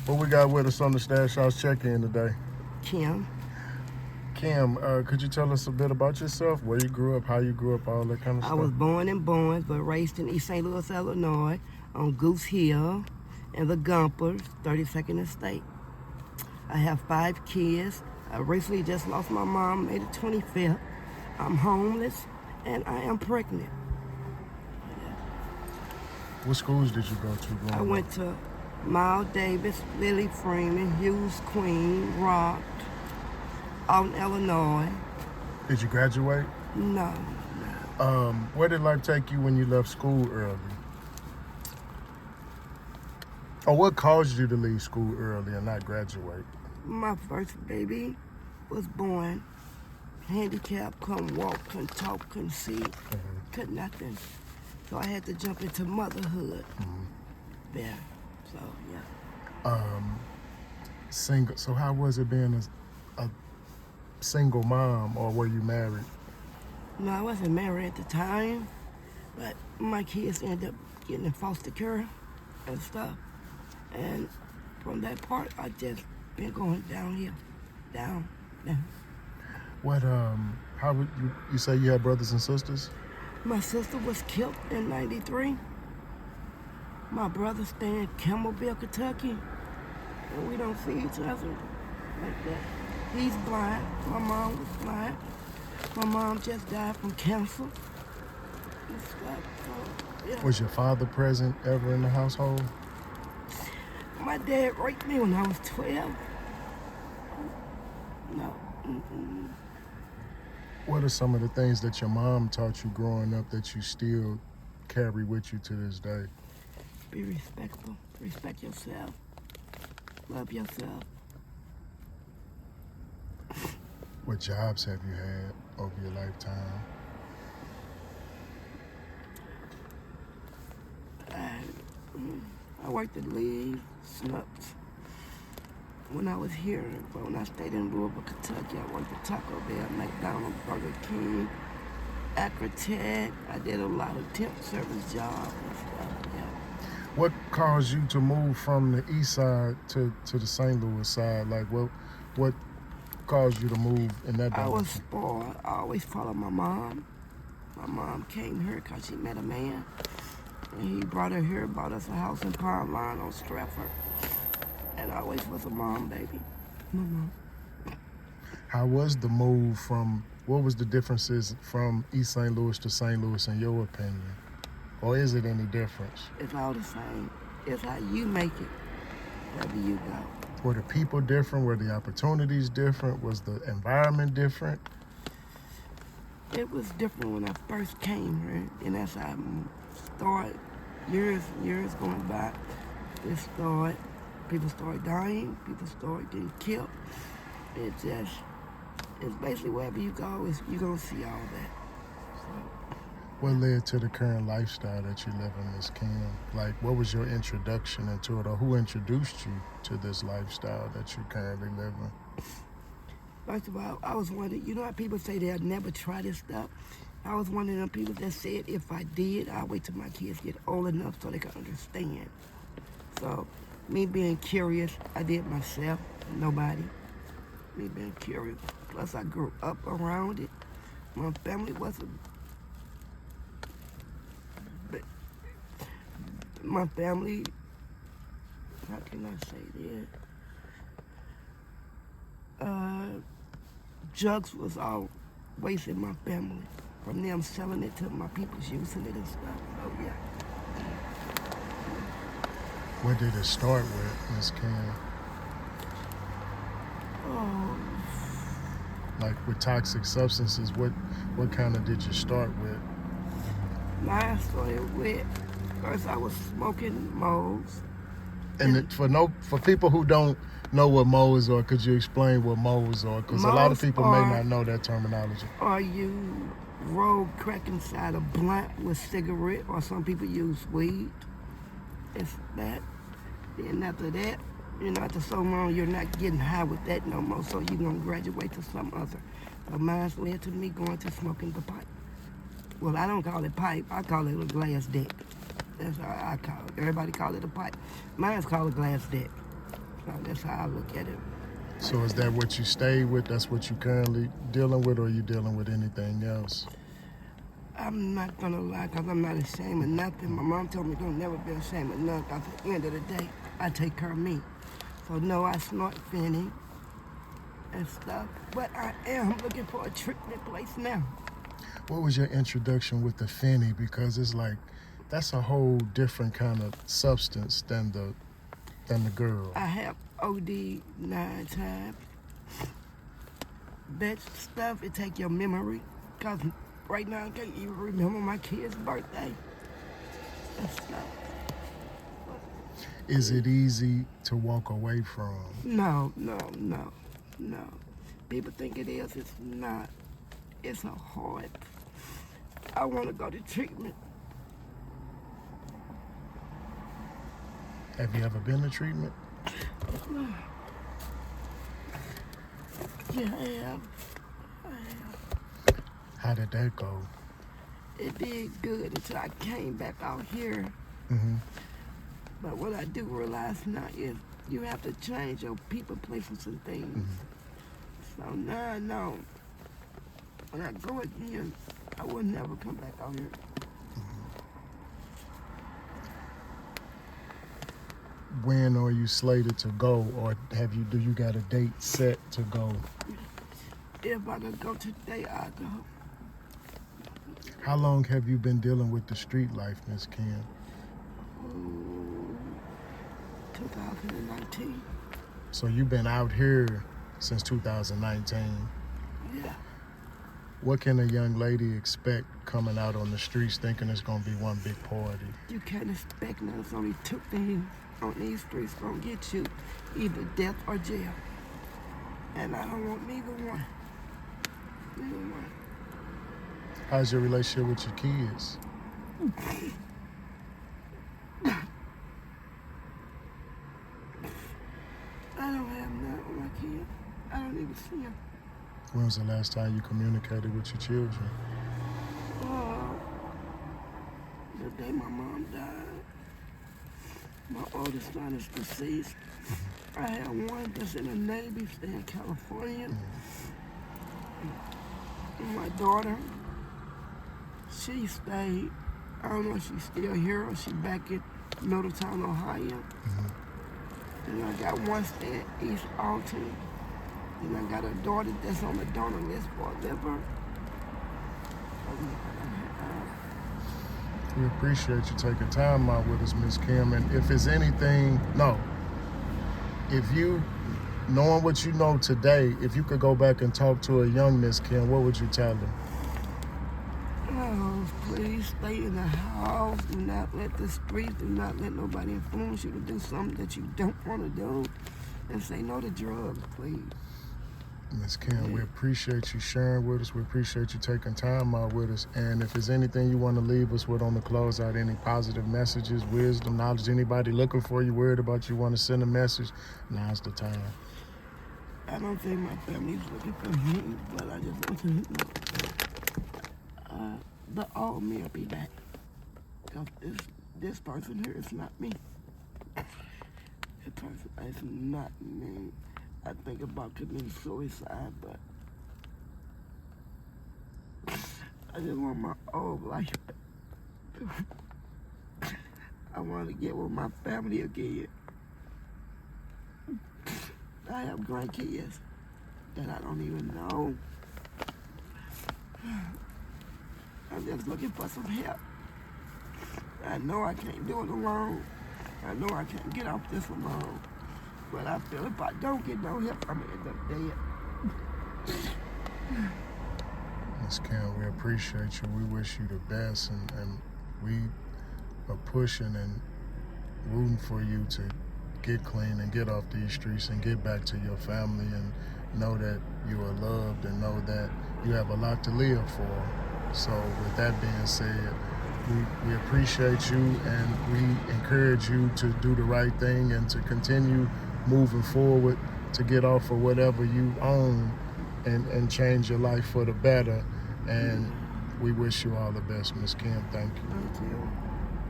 What we got with us on the Stash House check-in today? Kim. Kim, could you tell us a bit about yourself? Where you grew up, how you grew up, all that kind of I stuff? was born in Bowens, but raised in East St. Louis, Illinois, on Goose Hill and the Gumpers, 32nd Estate. I have 5 kids. I recently just lost my mom, May the 25th. I'm homeless, and I am pregnant. What schools did you go to growing I up? went to Miles Davis, Lily Freeman, Hughes Queen, Rock, out in Illinois. Did you graduate? No. Where did life take you when you left school early? Or what caused you to leave school early and not graduate? My first baby was born handicapped, couldn't walk, couldn't talk, couldn't see, could nothing. So I had to jump into motherhood there. So, yeah. Single. So how was it being a single mom, or were you married? No, I wasn't married at the time, but my kids ended up getting in foster care and stuff. And from that part, I just been going downhill, down. What, how would you say you had brothers and sisters? My sister was killed in '93. My brother stayed in Campbellville, Kentucky, and we don't see each other like that. He's blind. My mom was blind. My mom just died from cancer. And stuff. So, yeah. Was your father present ever in the household? My dad raped me when I was 12. No. Mm-mm. What are some of the things that your mom taught you growing up that you still carry with you to this day? Be respectful. Respect yourself. Love yourself. What jobs have you had over your lifetime? I worked at Lee's, Snooks. When I was here, but when I stayed in Louisville, Kentucky, I worked at Taco Bell, McDonald's, Burger King, Acrotech. I did a lot of temp service jobs and stuff, yeah. What caused you to move from the east side to the St. Louis side? Like, what caused you to move in that direction? I was spoiled. I always followed my mom. My mom came here because she met a man. And he brought her here, bought us a house in Pond Line on Stratford. And I always was a mom, baby. How was the move from, what was the differences from East St. Louis to St. Louis in your opinion? Or is it any difference? It's all the same. It's how you make it, wherever you go. Were the people different? Were the opportunities different? Was the environment different? It was different when I first came here, and as I started, years going by, people started dying, people started getting killed. It's basically wherever you go, you're gonna see all that. So, What led to the current lifestyle that you live in, Ms. Kim? Like, what was your introduction into it, or who introduced you to this lifestyle that you currently live in? first of all, I was one of, you know how people say they'll never try this stuff? I was one of them people that said if I did, I'll wait till my kids get old enough so they can understand. So, me being curious, I did myself, nobody. Me being curious. Plus, I grew up around it. My family wasn't. My family, how can I say that? Drugs was always in my family. From them selling it to my people's using it and stuff. So, yeah. Where did it start with, Ms. Kim? Oh, Like with toxic substances, what kind of did you start with? mine started with, first I was smoking moles. And for people who don't know what moles are, could you explain what moles are? Because a lot of Moles people may are- not know that terminology. Or you roll crack inside a blunt with cigarette, or some people use weed. It's that. Then after that, after so long, you're not getting high with that no more, so you're going to graduate to some other. So mine led to me going to smoking the pipe. Well, I don't call it pipe. I call it a glass deck. That's how I call it. Everybody call it a pipe. Mine's called a glass deck. So that's how I look at it. So is that what you stay with? That's what you currently dealing with, or are you dealing with anything else? I'm not gonna lie, cause I'm not ashamed of nothing. My mom told me don't never be ashamed of nothing. Cause at the end of the day, I take care of me. So no, I snort Fanny and stuff, but I am looking for a treatment place now. What was your introduction with the Finny? Because it's like that's a whole different kind of substance than the girl. I have OD 9 times. That stuff, it take your memory. Cause right now I can't even remember my kid's birthday. And stuff. Is it easy to walk away from? No. People think it is. It's not. It's a hard. I want to go to treatment. Have you ever been to treatment? Yeah, I have. How did that go? It did good until I came back out here. Mm-hmm. But what I do realize now is you have to change your people, places, and things. Mm-hmm. So now I know when I go again, I will never come back out here. When are you slated to go, or do you got a date set to go? If I could go today, I'd go. How long have you been dealing with the street life, Miss Kim? 2019. So you've been out here since 2019. Yeah. What can a young lady expect coming out on the streets thinking it's going to be one big party? You can't expect nothing. There's only two things on these streets gonna get you, either death or jail. And I don't want neither one. Neither one. How's your relationship with your kids? I don't have none with my kids. I don't even see them. When was the last time you communicated with your children? The day my mom died. My oldest son is deceased. I have one that's in the Navy, stay in California. And my daughter, she stayed, I don't know if she's still here or she back in Middletown, Ohio. And I got one staying in East Alton. And I got a daughter that's on the donor list for a liver. We appreciate you taking time out with us, Miss Kim. And if it's anything, if you, knowing what you know today, if you could go back and talk to a young Miss Kim, what would you tell her? Oh, please stay in the house. Do not let the streets, do not let nobody influence you to do something that you don't want to do. And say no to drugs, please. Miss Kim, we appreciate you sharing with us. We appreciate you taking time out with us. And if there's anything you want to leave us with on the closeout, any positive messages, wisdom, knowledge, anybody looking for you, worried about you, want to send a message, now's the time. I don't think my family's looking for me, but I just want to know. The old me will be back. Because this person here is not me. This person is not me. I think about committing suicide, but I just want my old life. I want to get with my family again. I have grandkids that I don't even know. I'm just looking for some help. I know I can't do it alone. I know I can't get off this alone. But I feel if I don't get no help, I'm gonna end up dead. Miss Kim, we appreciate you. We wish you the best, and we are pushing and rooting for you to get clean and get off these streets and get back to your family and know that you are loved and know that you have a lot to live for. So with that being said, we appreciate you and we encourage you to do the right thing and to continue moving forward to get off of whatever you own and change your life for the better. And we wish you all the best, Miss Kim. Thank you. Thank you.